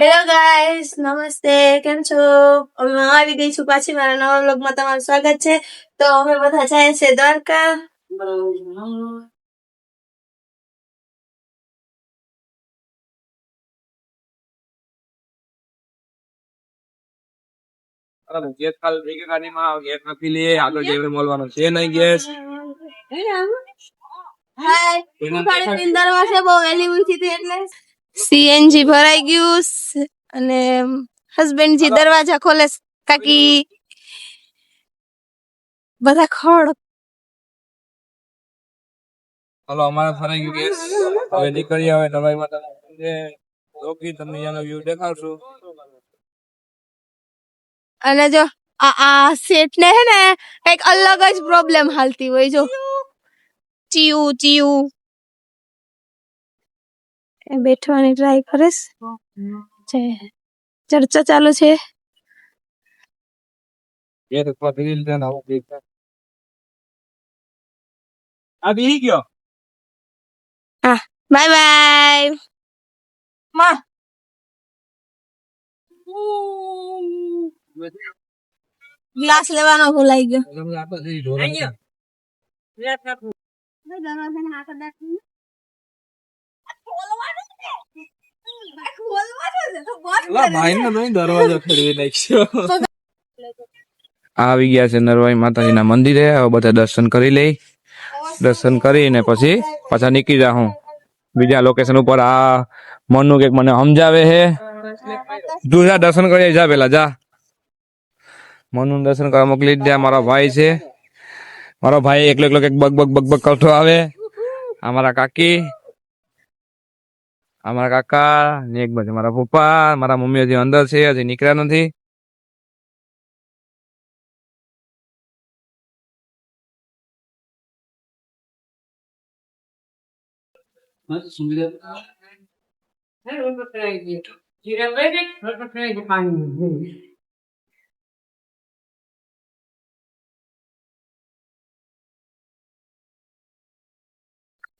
Hello guys, નમસ્તે. કેમ છો? અમે આવી ગઈ છું પાછી મારા નવા વ્લોગમાં તમારું સ્વાગત છે. તો અમે બધા જાય છે દ્વારકા. ગેસ કાલ ભેગી ગાડીમાં ગેસ નથી લે આગળ જઈને મળવાનો છે નહીં ગેસ. દરવાજે બહુ વહેલી ઉઠી હતી એટલે સીએનજી ભરાઈ ગયું અને હસબન્ડજી દરવાજા ખોલે કાકી બધા ખડ. ચાલો અમારે ફરાઈ ગયું ગેસ. હવે નીકળી આવે નવાઈ માતા રોકી તમને અહીંયાનો વ્યૂ દેખાડશું. અને જો આ સેટ ને હે ને કઈક અલગ જ પ્રોબ્લેમ હાલતી હોય. જો ચીયું ચીયું એ બેઠવાની ટ્રાય કરીશ. ચર્ચા ચાલુ છે. ગેસ ઉપર ધીરે ધીરે આવું ગેસ આ બેહી ગયો. હા, બાય બાય માં. ગ્લાસ લેવાનો ભૂલાઈ ગયો. દરવાજો ખોલી નાખ્યો. આવી ગયા છે નરવાઈ માતાજીના મંદિરે. હવે બધા દર્શન કરી લઈ. દર્શન કરીને પછી પાછા નીકળી જા. હું બીજા લોકેશન ઉપર આ મનનું કંઈક મને સમજાવે છે. તું જા દર્શન કરી જા, પેલા જા. મનનું દર્શન કરવા મોકલી દે. મારો ભાઈ છે. મારો ભાઈ એકલો એકલો કંઈક બગ બગ બગ બગ કરતો આવે. અમારા કાકી, અમારા કાકા ને એક બાજુ મારા પપ્પા. મારા મમ્મી હજી અંદર છે, હજી નીકળ્યા નથી.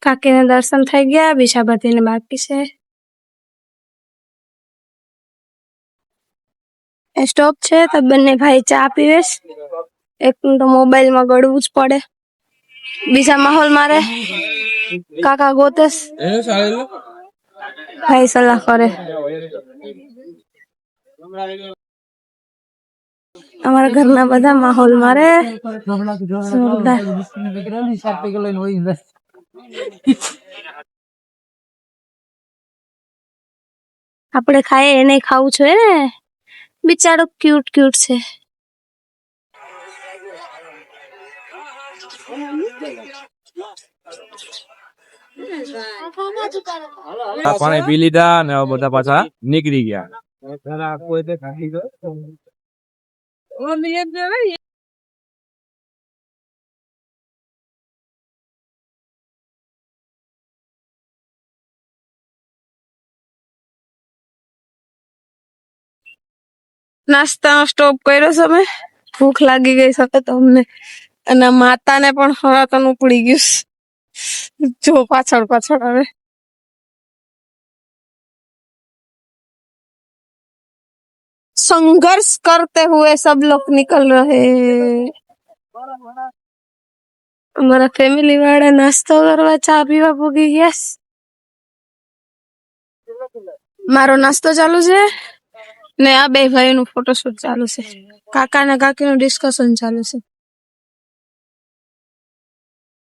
કાકીને દર્શન થઈ ગયા, બીજા બધીને બાકી છે. સ્ટોપ છે તો બંને ભાઈ ચા પીવેશ. એક તો મોબાઈલ માં ગળવું જ પડે. બીજા માહોલ મારે કાકા ગોતેશ, ભાઈ સલાહ કરે. અમારા ઘરના બધા માહોલ મારે. આપણે ખાઈએ એને ખાવું જોઈએ ને. બિચારો ક્યુટ ક્યુટ છે. પાણી પી લીધા ને બધા પાછા નીકળી ગયા. નાસ્તાનો સ્ટોપ કર્યો છે અમે. ભૂખ લાગી ગઈ છે તો અમને. અને માતાને પણ હરાતનું પડી ગયું. જો પાછળ પાછળ આવે. संघर्ष करते हुए सब लोग निकल रहे. અમારા ફેમિલી વાળા નાસ્તો કરવા ચા પીવા પૂગી ગયા. મારો નાસ્તો ચાલુ છે ને આ બે ભાઈ નું ફોટોશૂટ ચાલુ છે. કાકા ને કાકી નું ડિસ્કશન ચાલુ છે.